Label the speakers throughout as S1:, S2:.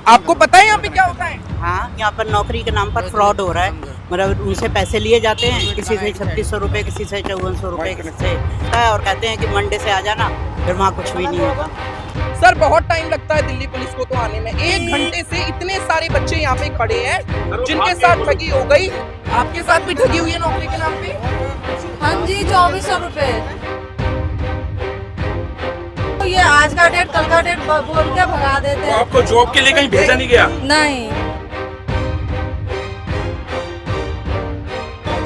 S1: आपको पता है यहाँ पे क्या होता है?
S2: हाँ, यहाँ पर नौकरी के नाम पर फ्रॉड हो रहा है। मतलब उनसे पैसे लिए जाते हैं, किसी से 3600 रुपये, किसी से 5400 रुपये, किसी से और कहते हैं कि मंडे से आ जाना, फिर वहाँ कुछ भी नहीं होगा।
S1: सर बहुत टाइम लगता है दिल्ली पुलिस को तो आने में। 1 घंटे से इतने सारे बच्चे यहाँ पे खड़े हैं जिनके साथ ठगी हो गई। आपके साथ भी ठगी हुई है नौकरी के नाम पे?
S3: हाँ जी, 2400 रुपए। तो ये आज का डेट कल का डेट बोल के भगा देते हैं।
S4: आपको जॉब के लिए कहीं भेजा नहीं गया?
S3: नहीं।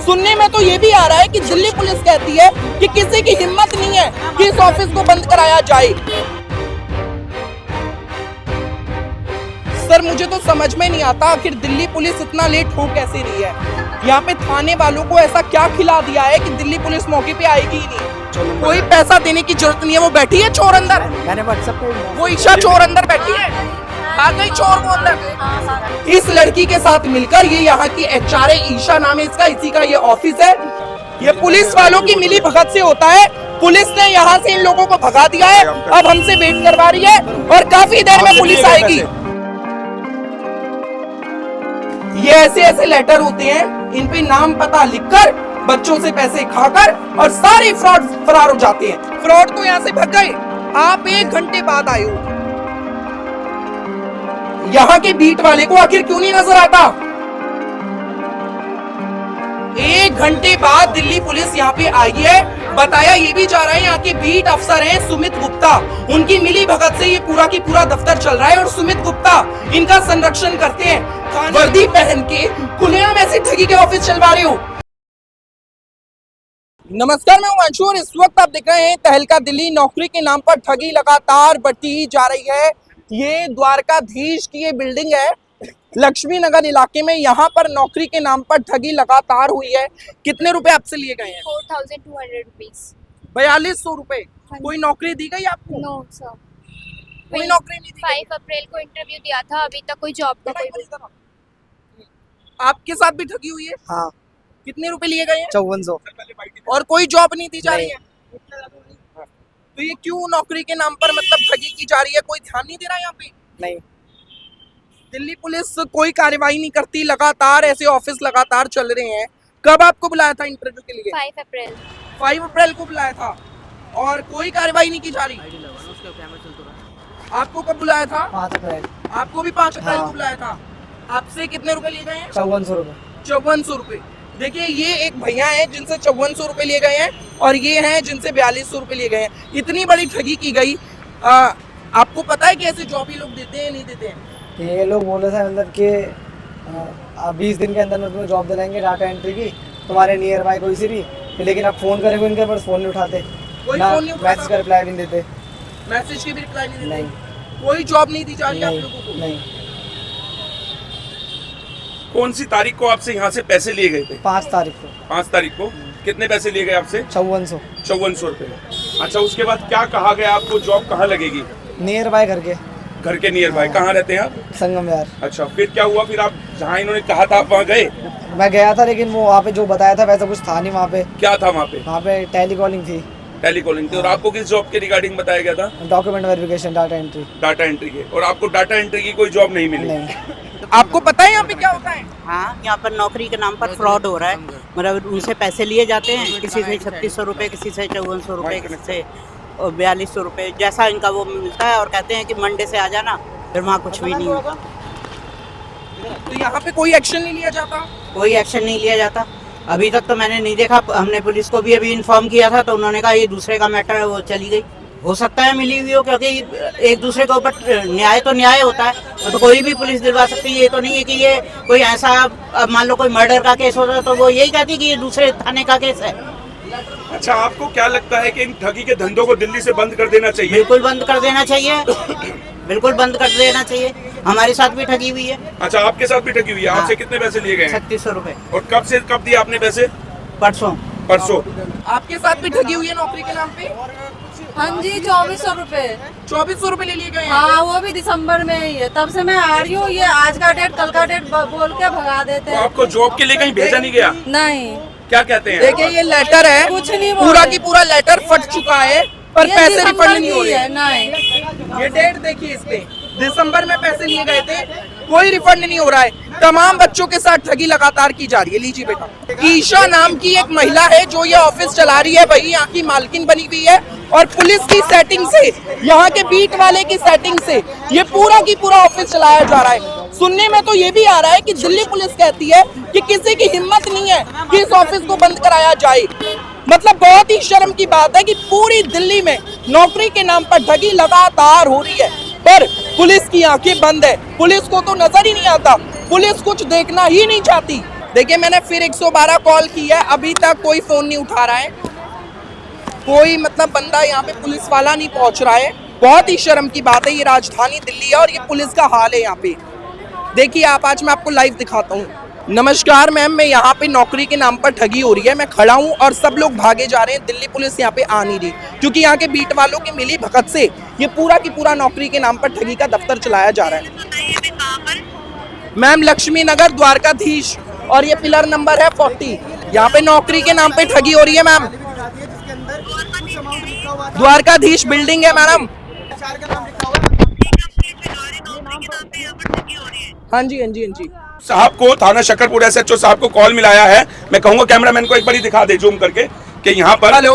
S1: सुनने में तो ये भी आ रहा है कि दिल्ली पुलिस कहती है कि किसी की हिम्मत नहीं है कि इस ऑफिस को बंद कराया जाए। सर मुझे तो समझ में नहीं आता आखिर दिल्ली पुलिस इतना लेट हो कैसे रही है। यहाँ पे थाने वालों को ऐसा क्या खिला दिया है कि दिल्ली पुलिस मौके पे आएगी ही नहीं। कोई पैसा देने की जरूरत नहीं है, वो बैठी है चोर अंदर।
S2: मैंने व्हाट्सएप पे
S1: वो ईशा चोर अंदर बैठी है, आ गई चोर वो अंदर। इस लड़की के साथ मिलकर ये यहाँ की एचआरए ईशा नाम है इसका, इसी का ये ऑफिस है। ये पुलिस वालों की मिली भगत से होता है। पुलिस ने यहाँ से इन लोगों को भगा दिया है, अब हमसे वेट करवा रही है और काफी देर में पुलिस आएगी। ये ऐसे ऐसे लेटर होते हैं, इन पे नाम पता लिखकर बच्चों से पैसे खाकर और सारे फ्रॉड फरार हो जाते हैं। फ्रॉड तो यहाँ से भग गए, आप 1 घंटे बाद आए हो। यहाँ के बीट वाले को आखिर क्यों नहीं नजर आता? 1 घंटे बाद दिल्ली पुलिस यहाँ पे आई है। बताया ये भी जा रहा है यहाँ के बीट अफसर हैं सुमित गुप्ता, उनकी मिली भगत से ये पूरा की पूरा दफ्तर चल रहा है और सुमित गुप्ता इनका संरक्षण करते हैं। वर्दी पहन के खुलेआम ऐसे ठगी के ऑफिस चलवा रहे हो। नमस्कार, मैं उमांशु और इस वक्त आप देख रहे हैं तहलका दिल्ली। नौकरी के नाम पर ठगी लगातार बढ़ती ही जा रही है। ये द्वारकाधीश की ये बिल्डिंग है लक्ष्मी नगर इलाके में। यहाँ पर नौकरी के नाम पर ठगी लगातार हुई है। कितने रुपए आपसे लिए गए हैं?
S5: 4200 रुपीज।
S1: 4200 रुपए। कोई नौकरी दी गई आपको?
S5: नो सर,
S1: कोई नौकरी नहीं दी गई?
S5: 5 अप्रैल को इंटरव्यू दिया था, अभी तक कोई जॉब का कोई।
S1: आपके साथ भी ठगी हुई है?
S2: हाँ,
S1: कितने रुपए लिए गए हैं?
S2: 5400।
S1: और कोई जॉब नहीं दी जा रही है? तो ये क्यों नौकरी के नाम पर मतलब ठगी की जा रही है? कोई ध्यान नहीं दे रहा है यहाँ पे?
S2: नहीं,
S1: दिल्ली पुलिस कोई कार्रवाई नहीं करती, लगातार ऐसे ऑफिस लगातार चल रहे हैं। कब आपको बुलाया था इंटरव्यू के लिए?
S5: 5 अप्रैल।
S1: 5 अप्रैल को बुलाया था और कोई कार्रवाई नहीं की जा रही। आपको कब बुलाया था?
S2: 5 अप्रैल।
S1: आपको भी 5 अप्रैल को
S2: हाँ।
S1: बुलाया था। आपसे कितने रुपए लिए गए हैं?
S2: 5400 रुपये।
S1: 5400 रुपए। देखिए ये एक भैया हैं जिनसे 5400 रुपए लिए गए हैं और ये हैं जिनसे 4200 रुपए लिए गए हैं। इतनी बड़ी ठगी की गई। आपको पता है कि ऐसे जॉब ये लोग देते हैं नहीं देते हैं?
S6: ये लोग बोले थे मतलब कि 20 दिन के अंदर में तुम्हें जॉब दिलाएंगे डाटा एंट्री की, तुम्हारे नियर बाय कोई सी भी। लेकिन आप फोन करेंगे इनके पास फोन नहीं उठाते,
S1: कोई
S6: ना
S1: फोन नहीं उठाता?
S6: मैसेज का रिप्लाई नहीं देते।
S1: मैसेज की भी रिप्लाई नहीं देते?
S6: नहीं,
S1: कोई जॉब नहीं दी जा रही है आप
S6: नहीं,
S1: लोगों को?
S6: नहीं।
S4: कौन सी तारीख को आपसे यहाँ से पैसे लिए गए थे?
S6: 5 तारीख को
S4: 5 तारीख को। कितने पैसे लिए गए आपसे?
S6: 5400।
S4: 5400 रुपए। अच्छा, उसके बाद क्या कहा गया आपको? जॉब कहाँ लगेगी?
S6: नियर बाय करके
S4: घर के नियर बाय। कहाँ रहते हैं आप?
S6: संगम यार।
S4: अच्छा, फिर क्या हुआ? फिर आप जहाँ इन्होंने कहा था आप वहाँ गए?
S6: मैं गया था लेकिन वो वहाँ पे जो बताया था वैसा कुछ था नहीं। वहाँ पे
S4: क्या था वहाँ पे?
S6: वहाँ पे टेली कॉलिंग थी,
S4: टेलीकॉलिंग थी। और आपको किस जॉब के रिगार्डिंग बताया गया था?
S6: Document verification, data entry.
S4: Data entry के। और आपको डाटा एंट्री की कोई जॉब नहीं मिली?
S6: नहीं।
S1: आपको पता है यहाँ पे क्या होता है?
S2: हाँ, यहाँ पर नौकरी के नाम पर फ्रॉड हो रहा है। मतलब उनसे पैसे लिए जाते हैं, किसी से 3600 रुपये, किसी से 5400 रुपये, किसी से 4200 रुपये, जैसा इनका वो मिलता है। और कहते हैं कि मंडे से आ जाना, फिर वहाँ कुछ भी नहीं होगा।
S1: तो यहाँ पे कोई एक्शन नहीं लिया जाता?
S2: कोई एक्शन नहीं लिया जाता। अभी तक तो मैंने नहीं देखा। हमने पुलिस को भी अभी इन्फॉर्म किया था तो उन्होंने कहा ये दूसरे का मैटर है, वो चली गई। हो सकता है मिली हुई हो, क्योंकि एक दूसरे के ऊपर न्याय तो न्याय होता है। तो कोई भी पुलिस दिलवा सकती है। ये तो नहीं है कि ये कोई ऐसा, अब मान लो कोई मर्डर का केस होता है तो वो यही कहती है कि ये दूसरे थाने का केस है।
S4: अच्छा, आपको क्या लगता है कि इन ठगी के धंधों को दिल्ली से बंद कर देना चाहिए?
S2: बिल्कुल बंद कर देना चाहिए, बिल्कुल बंद कर देना चाहिए। हमारे साथ भी ठगी हुई है।
S4: अच्छा, आपके साथ भी ठगी हुई है?
S2: हाँ।
S4: आपसे कितने पैसे लिए गए हैं?
S2: 3600 रुपये।
S4: और कब से कब दिए आपने पैसे?
S2: परसों।
S4: परसों।
S1: आपके साथ भी ठगी हुई है नौकरी के नाम पे?
S3: हाँ जी, 2400 रुपए।
S1: 2400 रुपए ले लिए गए हैं?
S3: हाँ, वो भी दिसंबर में ही है। तब से मैं आ रही हूँ, ये आज का डेट कल का डेट बोल के भगा देते
S4: तो
S3: हैं।
S4: आपको जॉब के लिए कहीं भेजा नहीं गया?
S3: नहीं।
S4: क्या कहते हैं?
S1: देखिए ये लेटर है,
S3: कुछ नहीं बोल
S1: पूरा
S3: रहे।
S1: की पूरा लेटर फट चुका है पर
S3: ये
S1: पैसे
S3: दिसंबर
S1: रिफंड नहीं
S3: की
S1: हो रहे।
S3: है। नहीं।
S1: ये डेट देखिए इस पे दिसंबर में पैसे लिए गए थे, कोई रिफंड नहीं हो रहा है। तमाम बच्चों के साथ ठगी लगातार की जा रही है। लीजिए बेटा, ईशा नाम की एक महिला है जो ये ऑफिस चला रही है, वही यहाँ की मालकिन बनी हुई है और पुलिस की सेटिंग से, यहाँ के बीट वाले की सेटिंग से ये पूरा की पूरा ऑफिस चलाया जा रहा है। सुनने में तो ये भी आ रहा है कि दिल्ली पुलिस कहती है कि किसी की हिम्मत नहीं है कि इस ऑफिस को बंद कराया जाए। मतलब बहुत ही शर्म की बात है कि पूरी दिल्ली में नौकरी के नाम पर ठगी लगातार हो रही है, पर पुलिस की आंखें बंद है। पुलिस को तो नजर ही नहीं आता, पुलिस कुछ देखना ही नहीं चाहती। देखिए, मैंने फिर 112 कॉल की है, अभी तक कोई फोन नहीं उठा रहा है, कोई मतलब बंदा यहाँ पे पुलिस वाला नहीं पहुंच रहा है। बहुत ही शर्म की बात है। ये राजधानी दिल्ली है और ये पुलिस का हाल है यहाँ पे। देखिए आप, आज मैं आपको लाइव दिखाता हूँ। नमस्कार मैम, मैं यहाँ पे नौकरी के नाम पर ठगी हो रही है, मैं खड़ा हूँ और सब लोग भागे जा रहे हैं। दिल्ली पुलिस यहाँ पे आ नहीं रही क्योंकि यहाँ के बीट वालों की मिली भगत से ये पूरा की पूरा नौकरी के नाम पर ठगी का दफ्तर चलाया जा रहा है। मैम, लक्ष्मी नगर द्वारकाधीश और ये पिलर नंबर है 40। यहाँ पे नौकरी के नाम पे ठगी हो रही है मैम। द्वारकाधीश बिल्डिंग है मैडम। हाँ जी, हाँ जी, हाँ जी।
S4: साहब को, थाना शकरपुर SHO साहब को कॉल मिलाया है। मैं कहूंगा कैमरामैन को एक बार ही दिखा दे जूम करके कि यहाँ पर।
S1: हेलो,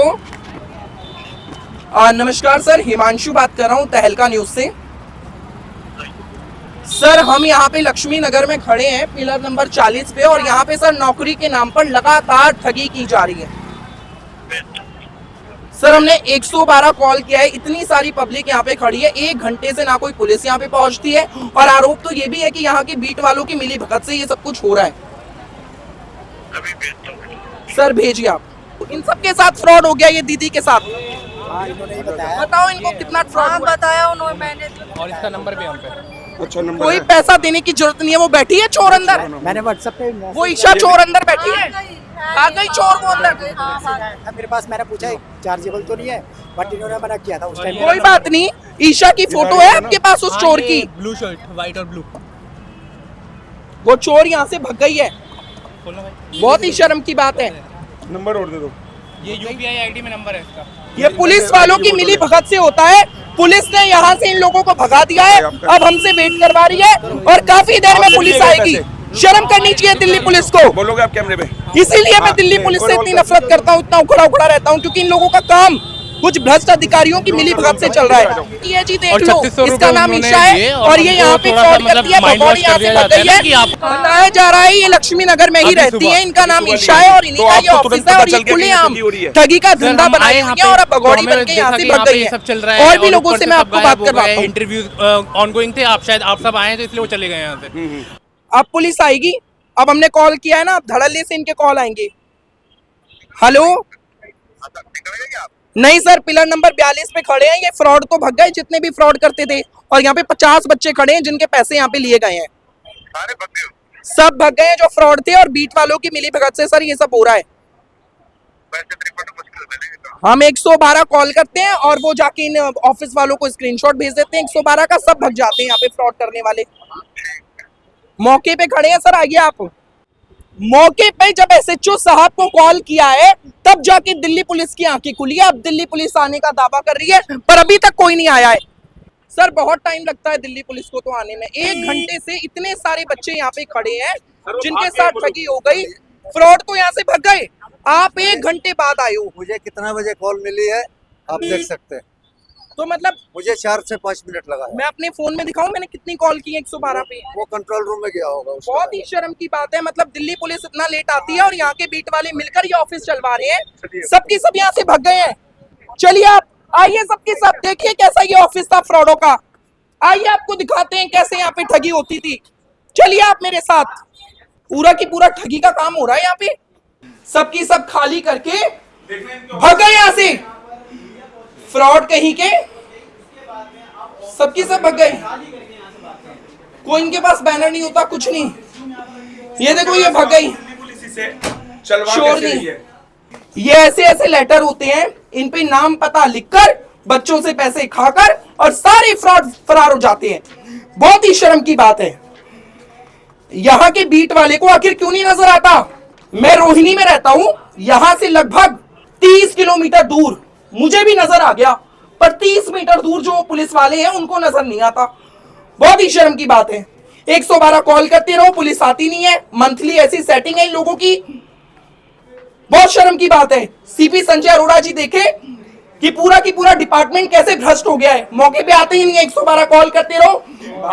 S1: नमस्कार सर, हिमांशु बात कर रहा हूँ तहलका न्यूज से। सर, हम यहाँ पे लक्ष्मी नगर में खड़े हैं, पिलर नंबर 40 पे, और यहाँ पे सर नौकरी के नाम पर लगातार ठगी की जा रही है। सर, हमने 112 कॉल किया है, इतनी सारी पब्लिक यहाँ पे खड़ी है, 1 घंटे से ना कोई पुलिस यहाँ पे पहुंचती है, और आरोप तो ये भी है कि यहाँ के बीट वालों की मिली भगत से ये सब कुछ हो रहा है। सर भेजिए आप। इन सब के साथ फ्रॉड हो गया, ये दीदी के साथ। बताओ इनको कितना फ्रॉड
S3: बताया उन्होंने, मैंने
S7: और इसका नंबर भी हम पे।
S4: अच्छा, नंबर
S1: कोई
S4: है।
S1: पैसा देने की जरूरत नहीं है, वो बैठी है चोर अंदर।
S6: मैंने व्हाट्सएप पे
S1: वो ईशा चोर अंदर बैठी है, आ गई चोर वो अंदर।
S6: मेरे पास, मैंने पूछा चार्जेबल तो नहीं है, बट इन्होंने मना किया था उस टाइम।
S1: कोई बात नहीं, ईशा की फोटो है आपके पास उस चोर की?
S7: ब्लू शर्ट, व्हाइट और ब्लू।
S1: वो चोर यहाँ से भग गई है, बहुत ही शर्म की बात है।
S4: नंबर और दे दो।
S7: ये UPI ID में नंबर है इसका।
S1: ये पुलिस वालों की मिली भगत से होता है। पुलिस ने यहाँ से इन लोगों को भगा दिया है, अब हमसे वेट करवा रही है और काफी देर में पुलिस आएगी। शर्म करनी चाहिए दिल्ली पुलिस को।
S4: बोलोगे आप कैमरे पे?
S1: इसीलिए मैं दिल्ली पुलिस से इतनी नफरत करता हूँ, इतना उखड़ा उखड़ा रहता हूँ, क्योंकि इन लोगों का काम कुछ भ्रष्ट अधिकारियों की मिली भगत से चल रहा है। ये जी देख लो, इसका नाम ईशा है और ये यहाँ पे फ्रॉड करती है, भगौड़ी यहाँ से भग गई है। बताया जा रहा है ये लक्ष्मी नगर में ही रहती है, इनका नाम ईशा है और इन्हीं का ये ऑफिस है और ये खुलेआम ठगी का धंधा बनाए हुए हैं और अब भगौड़ी बन के यहाँ से भग गई है। और भी लोगों से मैं आपको बात करवाता हूँ।
S7: इंटरव्यू ऑनगोइंग थे, आप शायद आप सब आए तो इसलिए वो चले गए यहाँ से।
S1: अब पुलिस आएगी, अब हमने कॉल किया है ना, धड़ल्ले से इनके कॉल आएंगे। हेलो, नहीं सर, पिलर नंबर 42 पे खड़े हैं, ये फ्रॉड तो भग गए जितने भी फ्रॉड करते थे, और यहाँ पे 50 बच्चे खड़े हैं जिनके पैसे यहाँ पे लिए गए हैं। सब भग गए हैं जो फ्रॉड थे और बीट वालों की मिली भगत से सर ये सब हो रहा है। हम 112 कॉल करते हैं और वो जाके इन ऑफिस वालों को स्क्रीनशॉट भेज देते हैं 112 का, सब भग जाते हैं यहाँ पे फ्रॉड करने वाले। मौके पे खड़े हैं सर, आइए आप। मौके पे जब SHO साहब को कॉल किया है तब जाके दिल्ली पुलिस की आंखें खुली है। अब दिल्ली पुलिस आने का दावा कर रही है पर अभी तक कोई नहीं आया है। सर बहुत टाइम लगता है दिल्ली पुलिस को तो आने में, 1 घंटे से इतने सारे बच्चे यहाँ पे खड़े हैं जिनके साथ ठगी हो गई, फ्रॉड तो यहाँ से भग गए, आप 1 घंटे बाद आए हो।
S8: मुझे कितना बजे कॉल मिली है आप देख सकते हैं,
S1: तो मतलब
S8: मुझे 4 से 5 मिनट लगा है।
S1: मैं अपने फोन में दिखाऊं मैंने कितनी कॉल की है 112 पे?
S8: वो कंट्रोल रूम में गया होगा उसके
S1: बहुत ही शर्म की बात है। मतलब दिल्ली पुलिस इतना लेट आती है और यहाँ के बीट वाले मिलकर ये ऑफिस चलवा रहे हैं, सबकी सब यहाँ से भग गए हैं। चलिए आप आइए, सबके सब देखिए कैसा ये ऑफिस था फ्रॉडों का। आइए आपको दिखाते हैं कैसे यहाँ पे ठगी होती थी। चलिए आप मेरे साथ, पूरा की पूरा ठगी का काम हो रहा है यहाँ पे। सबकी सब खाली करके भग गए यहाँ से, फ्रॉड कहीं के, सबकी सब भग गए। कोई इनके पास बैनर नहीं होता, कुछ नहीं। ये देखो ये भग गई, शोर नहीं। ये ऐसे ऐसे लेटर होते हैं, इन पे नाम पता लिखकर बच्चों से पैसे खाकर और सारे फ्रॉड फरार हो जाते हैं। बहुत ही शर्म की बात है। यहाँ के बीट वाले को आखिर क्यों नहीं नजर आता? मैं रोहिणी में रहता हूं, यहां से लगभग 30 किलोमीटर दूर मुझे भी नजर आ गया, पर 30 मीटर दूर जो पुलिस वाले हैं उनको नजर नहीं आता। बहुत ही शर्म की बात है। 112 कॉल करते रहो, पुलिस आती नहीं है। मंथली ऐसी सेटिंग है इन लोगों की, बहुत शर्म की बात है। सीपी संजय अरोड़ा जी देखे कि पूरा की पूरा डिपार्टमेंट कैसे भ्रष्ट हो गया है। मौके पे आते ही नहीं है, 112 कॉल करते रहो।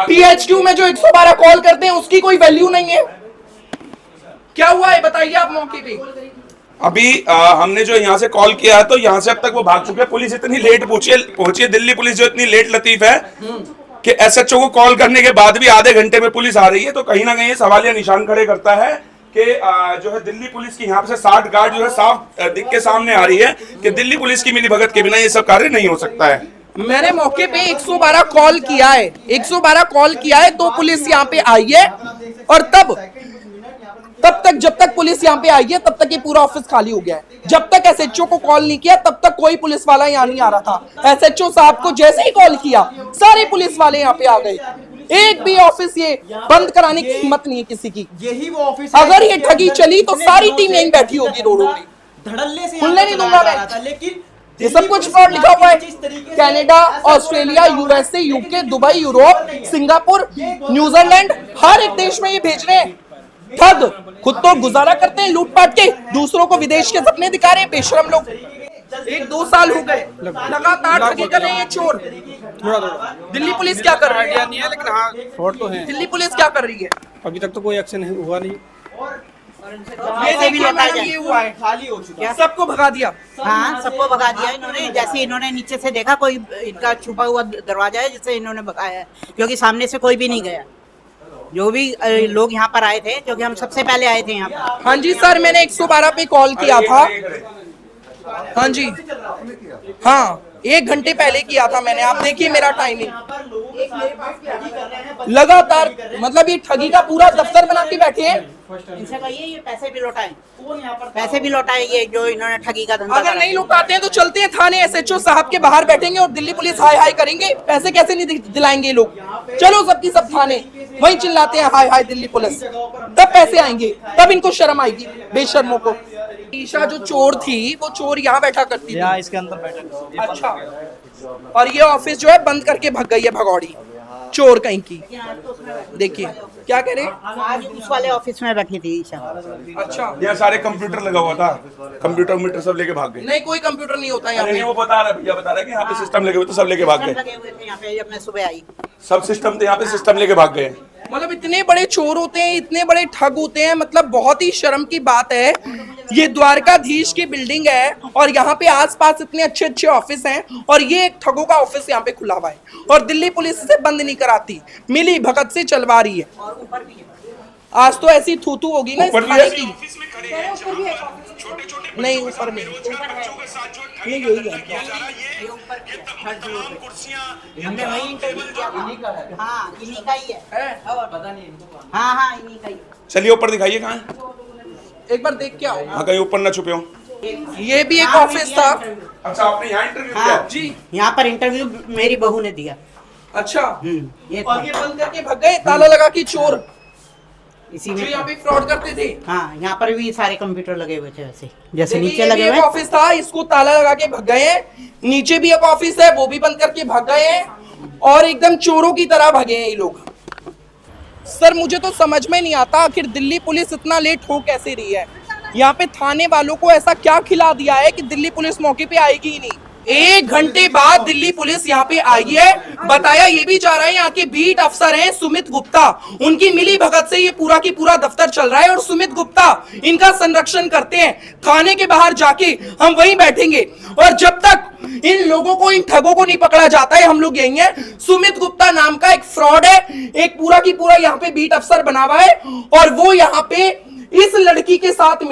S1: पीएचक्यू में जो 112 कॉल करते हैं उसकी कोई वैल्यू नहीं है। क्या हुआ है बताइए आप मौके पे।
S4: अभी हमने जो यहाँ से कॉल किया है तो यहाँ से अब तक वो भाग चुके हैं। पुलिस इतनी लेट पहुंची है, दिल्ली पुलिस जो इतनी लेट लतीफ है कि एसएचओ को कॉल करने के बाद भी आधे घंटे में पुलिस आ रही है। तो कहीं ना कहीं ये सवालिया निशान खड़े करता है कि जो है दिल्ली पुलिस की यहाँ से 60 गार्ड जो है साफ दिख के सामने आ रही है कि दिल्ली पुलिस की मिलीभगत के बिना ये सब कार्य नहीं हो सकता है।
S1: मैंने मौके पे 112 कॉल किया है, 112 कॉल किया है तो पुलिस यहाँ पे आई है। और तब तक जब तक पुलिस यहाँ पे आई है तब तक ये पूरा ऑफिस खाली हो गया है। जब तक एसएचओ को कॉल नहीं किया तब तक कोई पुलिस वाला यहाँ नहीं आ रहा था। एसएचओ साहब को जैसे ही कॉल किया सारे पुलिस वाले यहाँ पे आ गए। एक भी ऑफिस ये बंद कराने की हिम्मत नहीं है किसी की।
S9: यही वो ऑफिस
S1: अगर ये ठगी चली तो सारी टीम यहीं बैठी होगी रोडों पे।
S9: धड़ल्ले से
S1: खुलने नहीं दूंगा मैं।
S9: लेकिन
S1: ये सब कुछ फ्रॉड लिखा हुआ है। Canada, Australia, USA, UK, Dubai, Europe, Singapore, New Zealand, हर एक देश में ये भेज रहे हैं। ठग खुद तो गुजारा करते हैं लूटपाट के, दूसरों को विदेश के सपने दिखा रहे हैं बेशरम लोग। 1-2 साल हो गए लगातार ठगी कर रहे हैं ये चोर। दिल्ली पुलिस क्या कर रही है?
S10: नहीं है लेकिन हाँ फ्रॉड तो है।
S1: दिल्ली पुलिस क्या कर रही है?
S10: अभी तक तो कोई एक्शन हुआ नहीं।
S1: ये देखिए मैडम, ये हुआ है,
S9: खाली हो चुका है।
S1: सबको भगा दिया।
S2: हाँ, सबको भगा दिया इन्होंने। जैसे इन्होंने नीचे से देखा कोई इनका छुपा हुआ दरवाजा है जिससे इन्होंने भगाया है, क्योंकि सामने से कोई भी नहीं गया। जो भी लोग यहाँ पर आए थे, क्योंकि हम सबसे पहले आए थे यहाँ पर।
S1: हाँ जी सर, मैंने 112 पे कॉल किया था। हाँ जी, हाँ 1 घंटे पहले किया था मैंने। आप देखिए मेरा टाइमिंग लगातार, मतलब ये ठगी का पूरा दफ्तर बना के बैठे हैं।
S2: इनसे कहिए ये पैसे भी लौटाएं, पैसे भी लौटाएं ये जो इन्होंने ठगी का धंधा
S1: अगर
S2: करा
S1: नहीं लौटाते हैं तो चलते हैं थाने, एसएचओ साहब के बाहर बैठेंगे और दिल्ली पुलिस हाय हाय करेंगे। पैसे कैसे नहीं दिलाएंगे लोग? चलो सबकी सब थाने, वहीं चिल्लाते हैं हाय हाय दिल्ली पुलिस, तब पैसे आएंगे, तब इनको शर्म आएगी बेशर्मों को। ईशा जो चोर थी वो चोर यहाँ बैठा करती थी।
S6: इसके अंदर बैठा।
S1: अच्छा, और ये ऑफिस जो है बंद करके भग गई है भगौड़ी, चोर कहीं की। देखिए क्या कह रहे हैं।
S2: आज उस वाले ऑफिस में बैठी थी ईशा।
S1: अच्छा,
S4: यहाँ सारे कंप्यूटर लगा हुआ था, कंप्यूटर सब लेके भाग गए।
S1: नहीं कोई कंप्यूटर नहीं होता यहाँ
S4: अरे
S1: पे।
S4: नहीं, वो बता रहा है, भैया बता रहा है कि यहाँ पे सिस्टम लगे हुए थे, सब लेके भाग गए।
S2: लगे हुए थे यहाँ पे जब मैं सुबह आई।
S4: सब सिस्टम थे यहाँ पे, सिस्टम लेके भाग गए।
S1: मतलब इतने बड़े चोर होते हैं, इतने बड़े ठग होते हैं, मतलब बहुत ही शर्म की बात है। ये द्वारकाधीश की बिल्डिंग है और यहाँ पे आसपास इतने अच्छे अच्छे ऑफिस हैं और ये एक ठगों का ऑफिस यहाँ पे खुला हुआ है और दिल्ली पुलिस इसे बंद नहीं कराती, मिली भगत से चलवा रही है। आज तो ऐसी थूथू होगी ना इस थाने की। नहीं ऊपर में नहीं, यही है।
S2: हमने वही इंटरव्यू किया था। हाँ इन्हीं का ही है। पता नहीं इनको। हाँ हाँ इन्हीं का ही।
S4: चलिए ऊपर दिखाइए कहाँ है।
S1: एक बार देख के आओ।
S4: हाँ कहीं ऊपर ना छुपे हो।
S1: ये भी एक ऑफिस था।
S4: अच्छा, आपने यहाँ इंटरव्यू
S2: हाँ,
S4: किया?
S1: जी
S2: यहाँ पर इंटरव्यू मेरी बहू ने दिया।
S1: अच्छा,
S2: ये
S1: और ये बंद करके भग गए ताला लगा के चोर
S2: इसी
S1: जो
S2: में।
S1: यहाँ पे फ्रॉड करते थे।
S2: हाँ यहाँ पर भी सारे कंप्यूटर लगे हुए थे वैसे, जैसे
S1: देखिए,
S2: नीचे
S1: ये
S2: लगे
S1: भी
S2: हुए
S1: एक ऑफिस था, इसको ताला लगा के भग गए हैं। नीचे भी एक ऑफिस है, वो भी बंद करके भग गए हैं और एकदम चोरों की तरह भगे हैं ये लोग। सर मुझे तो समझ में नहीं आता आखिर दिल्ली पुलिस इतना लेट हो कैसे रही है। यहाँ पे थाने वालों को ऐसा क्या खिला दिया है कि दिल्ली पुलिस मौके पे आएगी ही नहीं। 1 घंटे बाद दिल्ली पुलिस यहाँ पे आई है। बताया ये भी जा रहा है, यहाँ के बीट अफसर हैं सुमित गुप्ता, उनकी मिली भगत से ये पूरा की पूरा दफ्तर चल रहा है और सुमित गुप्ता इनका संरक्षण करते हैं। थाने के बाहर जाके हम वहीं बैठेंगे और जब तक इन लोगों को, इन ठगों को नहीं पकड़ा जाता है हम लोग यहीं हैं। सुमित गुप्ता नाम का एक फ्रॉड है, एक पूरा की पूरा यहाँ पे बीट अफसर बना हुआ है और वो यहाँ पे इस लड़की के साथ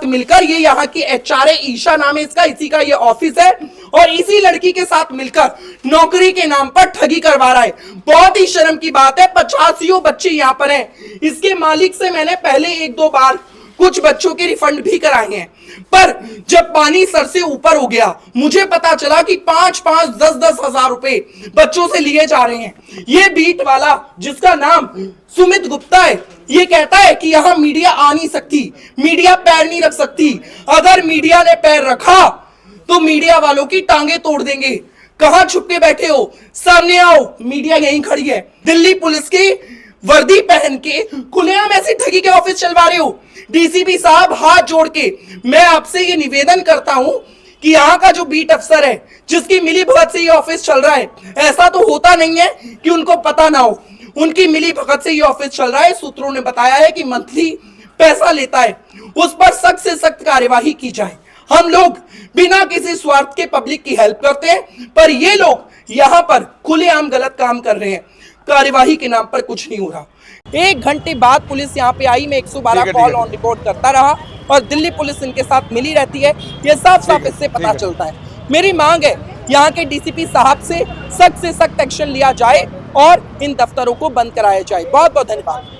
S1: मिलकर ये यहाँ की एचआरए ईशा नाम है इसका, इसी का ये ऑफिस है और इसी लड़की के साथ मिलकर नौकरी के नाम पर ठगी करवा रहा है। बहुत ही शर्म की बात है। 85 बच्चे यहाँ पर हैं। इसके मालिक से मैंने पहले 1-2 बार कुछ बच्चों के रिफंड भी कराए हैं, पर जब पानी सर से ऊपर हो गया मुझे पता चला कि 5-5, 10-10 हजार रुपए बच्चों से लिए जा रहे हैं। ये बीट वाला जिसका नाम सुमित गुप्ता है, ये कहता है कि यहाँ मीडिया आ नहीं सकती, मीडिया पैर नहीं रख सकती। अगर मीडिया ने पैर रखा तो मीडिया वालों की टांगे तोड़ देंगे। कहां छुप के बैठे हो? सामने आओ, मीडिया यहीं खड़ी है। दिल्ली पुलिस की वर्दी पहन के खुलेआम ऐसी ठगी के ऑफिस चलवा रहे हो। डीसीपी साहब, हाथ जोड़ के मैं आपसे ये निवेदन करता हूं कि यहाँ का जो बीट अफसर है, जिसकी मिली भगत से ये ऑफिस चल रहा है, ऐसा तो होता नहीं है कि उनको पता ना हो। उनकी मिली भगत से ये ऑफिस चल रहा है। सूत्रों ने बताया है कि मंथली पैसा लेता है, उस पर सख्त से सख्त कार्यवाही की जाए। हम लोग बिना किसी स्वार्थ के पब्लिक की हेल्प करते हैं, पर ये लोग यहाँ पर खुलेआम गलत काम कर रहे हैं। कार्यवाही के नाम पर कुछ नहीं हो रहा। 1 घंटे बाद पुलिस यहाँ पे आई। मैं 112 कॉल ऑन रिकॉर्ड करता रहा और दिल्ली पुलिस इनके साथ मिली रहती है। ये साफ साफ इससे पता चलता है। मेरी मांग है यहाँ के डीसीपी साहब से सख्त एक्शन लिया जाए और इन दफ्तरों को बंद कराया जाए। बहुत बहुत धन्यवाद।